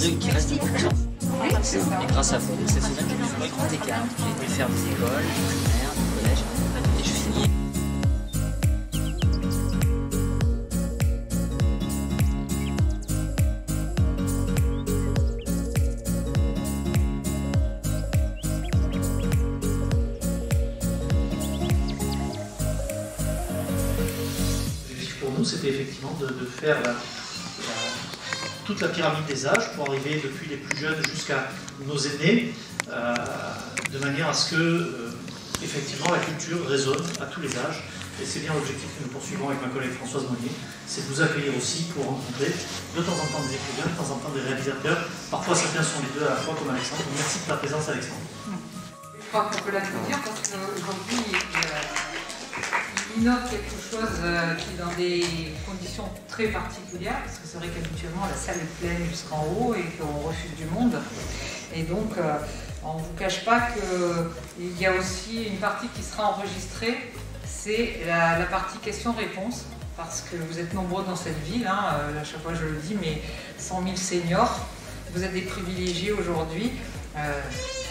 eux qui restent conscients. Et grâce à vous, cette semaine, j'ai fait un grand écart. J'ai été faire des écoles, des primaires, des collèges, et je finis. Pour nous, c'était effectivement de faire toute la pyramide des âges pour arriver depuis les plus jeunes jusqu'à nos aînés, de manière à ce que effectivement la culture résonne à tous les âges. Et c'est bien l'objectif que nous poursuivons avec ma collègue Françoise Monnier, c'est de vous accueillir aussi pour rencontrer de temps en temps des écrivains, de temps en temps des réalisateurs. Parfois certains sont les deux à la fois comme Alexandre. Merci de ta présence, Alexandre. Je crois qu'on peut l'applaudir parce qu'aujourd'hui il innove quelque chose qui est dans des conditions très particulières, parce que c'est vrai qu'habituellement la salle est pleine jusqu'en haut et qu'on refuse du monde. Et donc on ne vous cache pas qu'il y a aussi une partie qui sera enregistrée, c'est la partie questions-réponses, parce que vous êtes nombreux dans cette ville, à chaque fois je le dis, mais 100 000 seniors, vous êtes des privilégiés aujourd'hui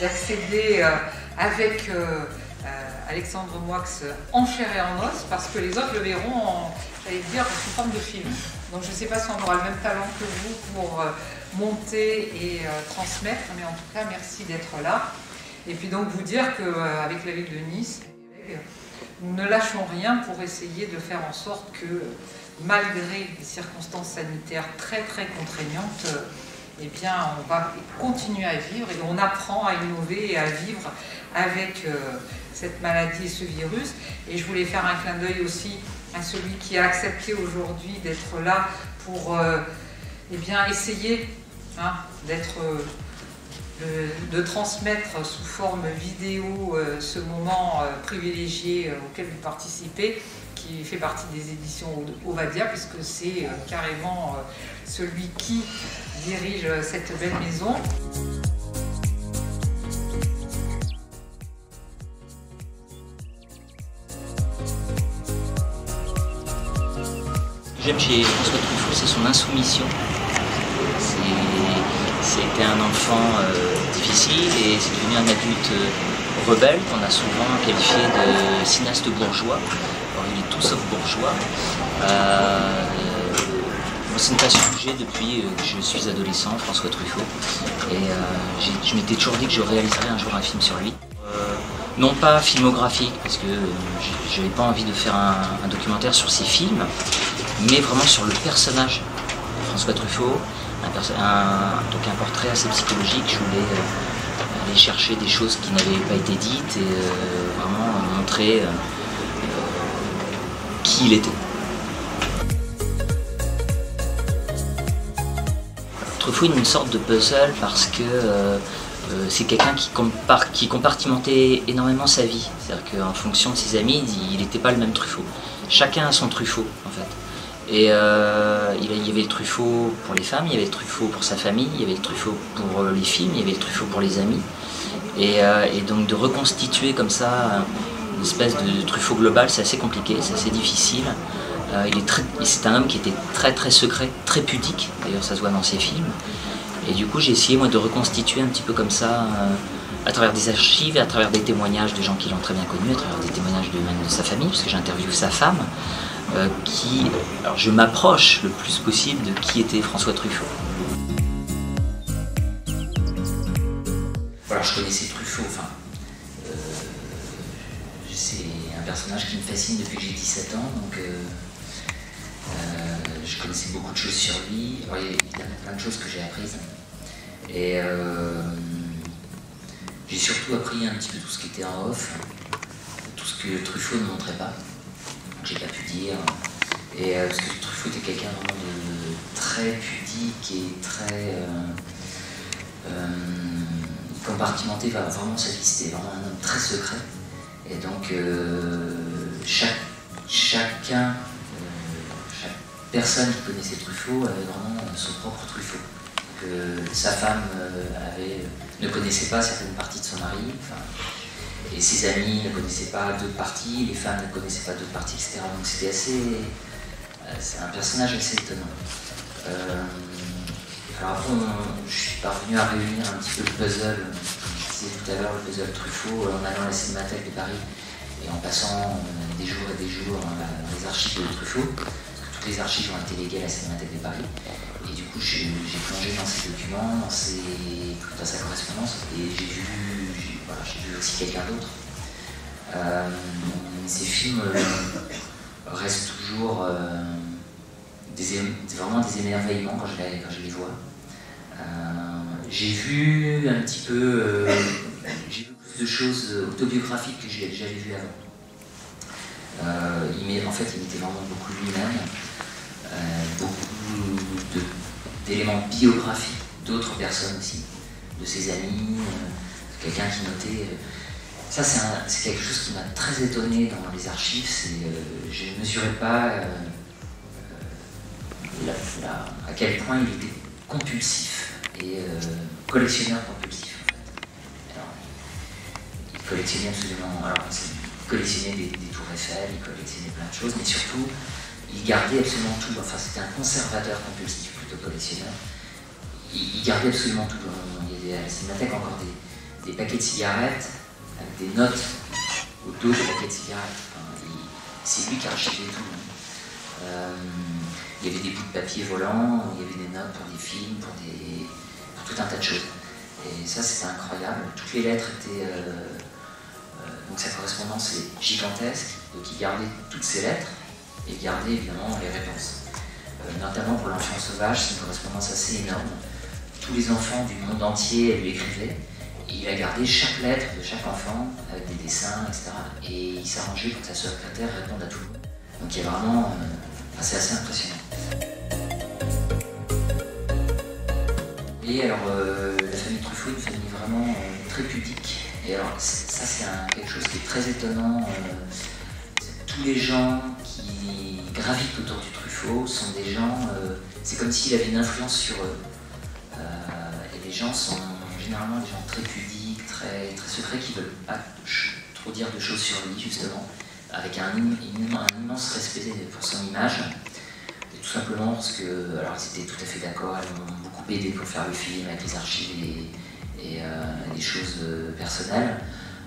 d'accéder avec Alexandre Moix en chair et en os, parce que les autres le verront, j'allais dire, sous forme de film. Donc je ne sais pas si on aura le même talent que vous pour monter et transmettre, mais en tout cas merci d'être là. Et puis donc vous dire qu'avec la ville de Nice, nous ne lâchons rien pour essayer de faire en sorte que, malgré les circonstances sanitaires très très contraignantes, eh bien, on va continuer à vivre et on apprend à innover et à vivre avec cette maladie et ce virus. Et je voulais faire un clin d'œil aussi à celui qui a accepté aujourd'hui d'être là pour eh bien, essayer de transmettre sous forme vidéo ce moment privilégié auquel vous participez, qui fait partie des éditions Ovadia, puisque c'est carrément celui qui dirige cette belle maison. Ce que j'aime chez François Truffaut, c'est son insoumission. C'était un enfant difficile et c'est devenu un adulte rebelle qu'on a souvent qualifié de cinéaste bourgeois. Alors, il est tout sauf bourgeois. C'est une passion que j'ai depuis que je suis adolescent, François Truffaut. Et je m'étais toujours dit que je réaliserais un jour un film sur lui. Non pas filmographique, parce que je n'avais pas envie de faire un documentaire sur ses films, mais vraiment sur le personnage de François Truffaut. Donc un portrait assez psychologique. Je voulais aller chercher des choses qui n'avaient pas été dites et vraiment montrer qui il était. Truffaut est une sorte de puzzle parce que c'est quelqu'un qui compartimentait énormément sa vie. C'est-à-dire qu'en fonction de ses amis, il n'était pas le même Truffaut. Chacun a son Truffaut en fait. Et il y avait le Truffaut pour les femmes, il y avait le Truffaut pour sa famille, il y avait le Truffaut pour les films, il y avait le Truffaut pour les amis. Et donc de reconstituer comme ça une espèce de Truffaut global, c'est assez compliqué, c'est assez difficile. C'est un homme qui était très très secret, très pudique, d'ailleurs ça se voit dans ses films. Et du coup j'ai essayé moi de reconstituer un petit peu comme ça, à travers des archives, à travers des témoignages de gens qui l'ont très bien connu, à travers des témoignages même de sa famille, parce que j'interviewe sa femme. Alors je m'approche le plus possible de qui était François Truffaut. Voilà, je connaissais Truffaut, c'est un personnage qui me fascine depuis que j'ai 17 ans, donc je connaissais beaucoup de choses sur lui. Alors, il y a évidemment plein de choses que j'ai apprises. Et j'ai surtout appris un petit peu tout ce qui était en off, tout ce que Truffaut ne montrait pas. J'ai pas pu dire, et parce que Truffaut était quelqu'un vraiment de très pudique et très compartimenté, vraiment sa vie, c'était vraiment un homme très secret, et donc chaque personne qui connaissait Truffaut avait vraiment son propre Truffaut, que sa femme ne connaissait pas certaines parties de son mari, et ses amis ne connaissaient pas d'autres parties, les femmes ne connaissaient pas d'autres parties, etc. Donc c'était assez... c'est un personnage assez étonnant. Alors après, je suis parvenu à réunir un petit peu le puzzle, comme je disais tout à l'heure, le puzzle Truffaut, en allant à la Cinémathèque de Paris et en passant des jours et des jours dans les archives de Truffaut, parce que toutes les archives ont été léguées à la Cinémathèque de Paris. Et du coup, j'ai plongé dans ces documents, dans sa correspondance, et j'ai vu aussi quelqu'un d'autre. Ces films restent toujours vraiment des émerveillements quand je les vois. J'ai vu un petit peu, j'ai vu plus de choses autobiographiques que j'avais vues avant. En fait, il mettait vraiment beaucoup lui-même, beaucoup d'éléments biographiques d'autres personnes aussi, de ses amis, quelqu'un qui notait. Ça, c'est quelque chose qui m'a très étonné dans les archives. Je ne mesurais pas à quel point il était compulsif et collectionneur compulsif en fait. Alors, il collectionnait absolument. Alors, il collectionnait des tours Eiffel, il collectionnait plein de choses, mais surtout, il gardait absolument tout. Enfin, c'était un conservateur compulsif plutôt que collectionneur. Il gardait absolument tout. Il y avait à la Cinémathèque encore des paquets de cigarettes avec des notes au dos des paquets de cigarettes. Enfin, c'est lui qui archivait tout. Il y avait des bouts de papier volants, il y avait des notes pour des films, pour tout un tas de choses. Et ça, c'était incroyable. Toutes les lettres étaient... donc sa correspondance est gigantesque. Donc il gardait toutes ces lettres et il gardait évidemment les réponses. Notamment pour l'enfant sauvage, c'est une correspondance assez énorme. Tous les enfants du monde entier lui écrivaient. Et il a gardé chaque lettre de chaque enfant avec des dessins, etc. Et il s'arrangeait pour que sa secrétaire réponde à tout le monde. Donc il y a vraiment... c'est assez impressionnant. Et alors, la famille Truffaut est une famille vraiment très pudique. Et alors, ça c'est quelque chose qui est très étonnant. Tous les gens qui gravitent autour du Truffaut sont des gens... c'est comme s'il avait une influence sur eux. Et les gens sont généralement des gens très pudiques, très, très secrets, qui ne veulent pas trop dire de choses sur lui, justement, avec un immense respect pour son image. Et tout simplement parce que, alors ils étaient tout à fait d'accord, elles m'ont beaucoup aidé pour faire le film avec les archives et les choses personnelles.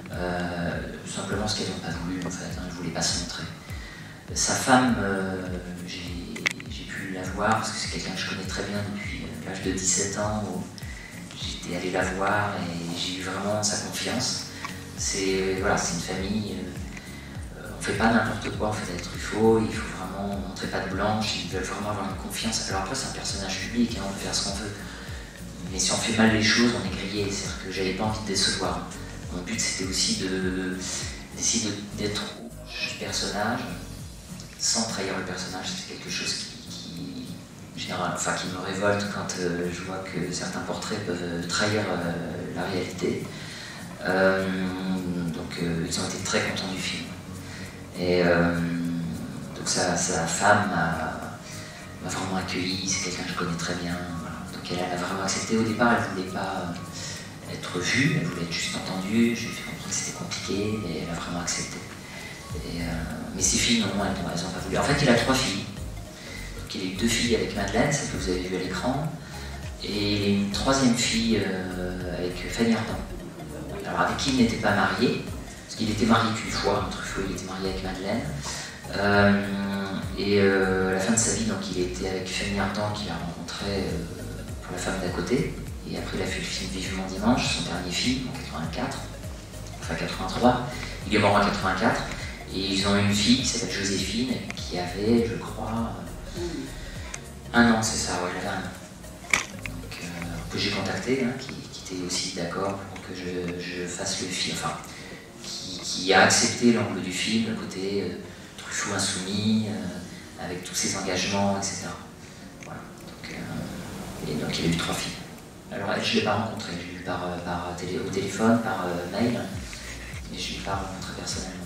Tout simplement parce qu'elles n'ont pas voulu, en fait, elles ne voulaient pas se montrer. Sa femme, j'ai pu la voir parce que c'est quelqu'un que je connais très bien depuis l'âge de 17 ans. J'étais allé la voir et j'ai eu vraiment sa confiance. C'est une famille, on ne fait pas n'importe quoi en fait avec Truffaut, il faut vraiment montrer patte blanche, ils veulent vraiment avoir une confiance. Alors après c'est un personnage public, on peut faire ce qu'on veut. Mais si on fait mal les choses, on est grillé, c'est-à-dire que j'avais pas envie de décevoir. Mon but c'était aussi d'essayer d'être au personnage, sans trahir le personnage. C'est quelque chose qui me révolte quand je vois que certains portraits peuvent trahir la réalité. Donc ils ont été très contents du film. Et donc sa femme m'a vraiment accueilli, c'est quelqu'un que je connais très bien. Voilà. Donc elle a vraiment accepté. Au départ, elle ne voulait pas être vue, elle voulait être juste entendue. Je lui ai fait comprendre que c'était compliqué, mais elle a vraiment accepté. Mais ses filles, non, elles n'ont pas voulu. En fait, il a 3 filles. Donc il a eu 2 filles avec Madeleine, celle que vous avez vue à l'écran, et il a une 3e fille avec Fanny Ardant. Alors avec qui il n'était pas marié, parce qu'il était marié qu'une fois, Truffaut, il était marié avec Madeleine. À la fin de sa vie, donc, il était avec Fanny Ardant, qu'il a rencontré pour La femme d'à côté. Et après, il a fait le film Vivement Dimanche, son dernier film, en 84, enfin 83. Il est mort en 84. Et ils ont une fille qui s'appelle Joséphine, qui avait, je crois, 1 an, c'est ça, ouais, elle avait 1 an. Donc, que j'ai contacté, qui était aussi d'accord pour que je fasse le film, enfin, qui a accepté l'angle du film, le côté Truffaut insoumis, avec tous ses engagements, etc. Voilà. Donc il a eu 3 filles. Alors elle, je ne l'ai pas rencontrée, je l'ai eu au téléphone, par mail, mais je ne l'ai pas rencontrée personnellement.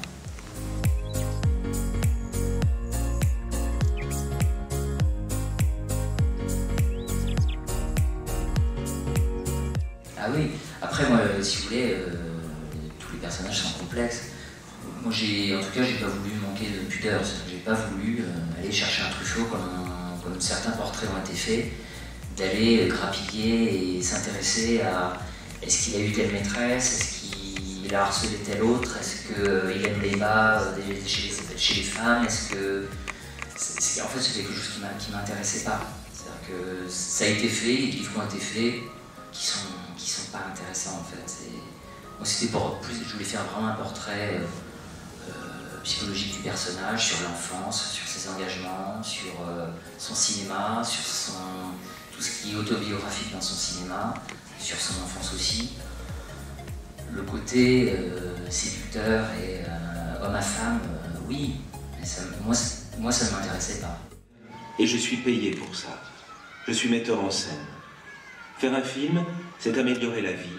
Ah oui, après moi, si vous voulez, tous les personnages sont complexes. Moi, en tout cas, j'ai pas voulu manquer de pudeur, j'ai pas voulu aller chercher un Truffaut comme certains portraits ont été faits, d'aller grappiller et s'intéresser à est-ce qu'il a eu telle maîtresse, est-ce qu'il a harcelé telle autre, est-ce qu'il aime les bas chez les femmes, est-ce que... En fait, c'est quelque chose qui m'intéressait pas. C'est-à-dire que ça a été fait, les livres qui ont été faits, qui sont pas intéressants en fait. Moi, c'était pour plus, je voulais faire vraiment un portrait psychologique du personnage, sur l'enfance, sur ses engagements, sur son cinéma, sur tout ce qui est autobiographique dans son cinéma, sur son enfance aussi. Le côté séducteur et homme à femme, oui, mais ça, moi ça ne m'intéressait pas. Et je suis payé pour ça. Je suis metteur en scène. Faire un film, c'est améliorer la vie,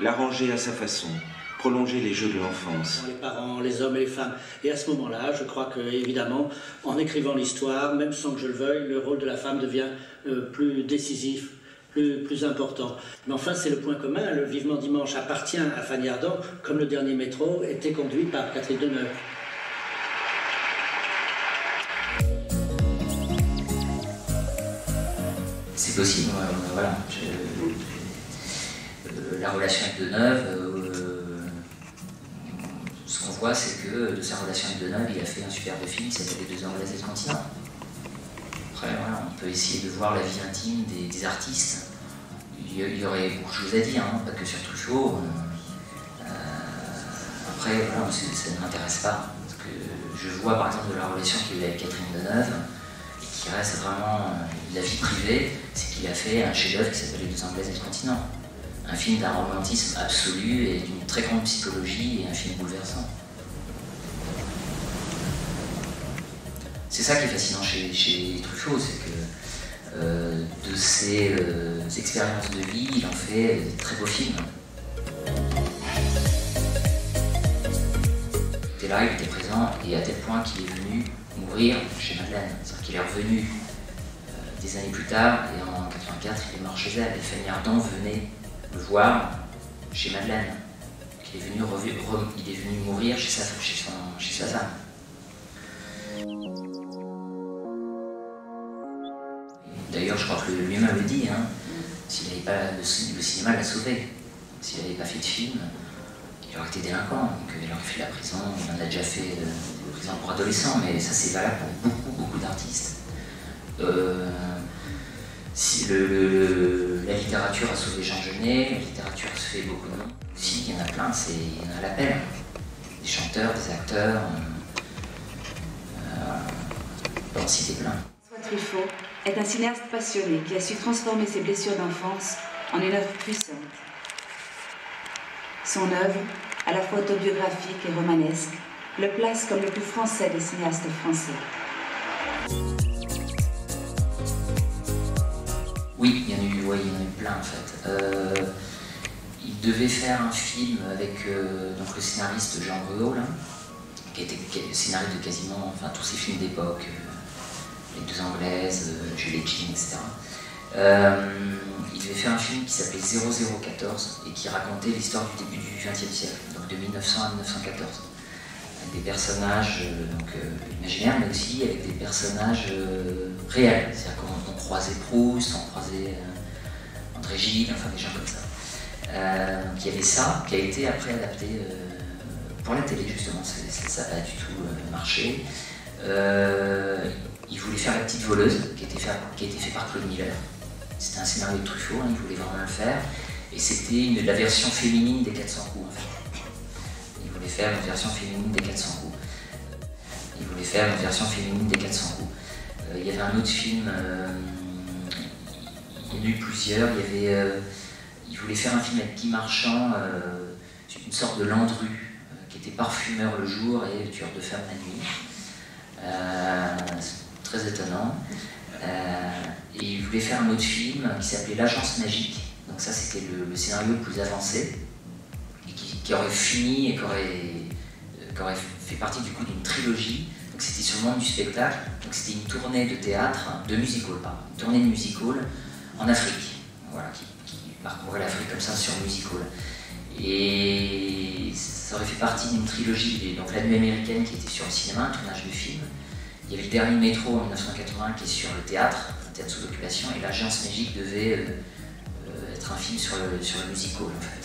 l'arranger à sa façon, prolonger les jeux de l'enfance. Les parents, les hommes et les femmes. Et à ce moment-là, je crois que, évidemment, en écrivant l'histoire, même sans que je le veuille, le rôle de la femme devient plus décisif, plus important. Mais enfin, c'est le point commun. Le Vivement Dimanche appartient à Fanny Ardant, comme le dernier métro était conduit par Catherine Deneuve. C'est possible, voilà. La relation avec Deneuve, ce qu'on voit, c'est que de sa relation avec Deneuve, il a fait un superbe film qui s'appelle Les Deux Anglaises et le continent. Après, voilà, on peut essayer de voir la vie intime des artistes. Il y aurait beaucoup de choses à dire, hein, pas que sur Truffaut. Après, voilà, ça ne m'intéresse pas. Parce que je vois par exemple de la relation qu'il a eu avec Catherine Deneuve, et qui reste vraiment de la vie privée, c'est qu'il a fait un chef-d'œuvre qui s'appelle Les Deux Anglaises et le continent. Un film d'un romantisme absolu et d'une très grande psychologie et un film bouleversant. C'est ça qui est fascinant chez Truffaut, c'est que de ses expériences de vie, il en fait des très beaux films. Il était là, il était présent, et à tel point qu'il est venu mourir chez Madeleine. C'est-à-dire qu'il est revenu des années plus tard, et en 84, il est mort chez elle. Et Fanny Ardant venait le voir chez Madeleine. Il est venu mourir chez sa femme. D'ailleurs, je crois que lui-même le dit, hein, s'il n'avait pas le cinéma l'a sauvé. S'il n'avait pas fait de film, il aurait été délinquant, donc il aurait fait la prison. Il en a déjà fait la prison pour adolescents, mais ça c'est valable pour beaucoup d'artistes. Si la littérature a sauvé Jean Genet, la littérature a sauvé beaucoup de monde. Si, il y en a plein, il y en a à l'appel. Des chanteurs, des acteurs, on peut en citer plein. François Truffaut est un cinéaste passionné qui a su transformer ses blessures d'enfance en une œuvre puissante. Son œuvre, à la fois autobiographique et romanesque, le place comme le plus français des cinéastes français. Oui, il y en a eu plein en fait. Il devait faire un film avec donc le scénariste Jean Bruot, qui était scénariste de quasiment tous ces films d'époque, Les Deux Anglaises, Juliette Jean, etc. Il devait faire un film qui s'appelait 0014 et qui racontait l'histoire du début du XXe siècle, donc de 1900 à 1914. Avec des personnages imaginaires, mais aussi avec des personnages réels. C'est-à-dire qu'on croisait Proust, on croisait André Gide, enfin des gens comme ça. Il y avait ça qui a été après adapté pour la télé justement, ça n'a pas du tout marché. Il voulait faire La Petite Voleuse, qui a été fait par Claude Miller. C'était un scénario de Truffaut, il voulait vraiment le faire. Et c'était la version féminine des 400 coups en fait. Il voulait faire une version féminine des 400 coups. Il y avait un autre film, il y en a eu plusieurs. Il voulait faire un film avec Guy Marchand, une sorte de Landru, qui était parfumeur le jour et tueur de femmes la nuit. Très étonnant. Et il voulait faire un autre film qui s'appelait L'Agence Magique. Donc ça c'était le scénario le plus avancé, et qui aurait fini et qui aurait fait partie du coup d'une trilogie. Donc c'était sur le monde du spectacle. Donc c'était une tournée de théâtre, de musical, pardon, une tournée de musical en Afrique. Voilà, qui parcourait l'Afrique comme ça sur musical. Et ça aurait fait partie d'une trilogie, donc La Nuit américaine qui était sur le cinéma, un tournage de film. Il y avait le dernier métro en 1980 qui est sur le théâtre, théâtre sous occupation, et La Géance Magique devait être un film sur le music hall en fait.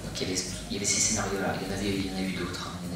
Donc il y avait ces scénarios-là, il y en a eu d'autres. Hein.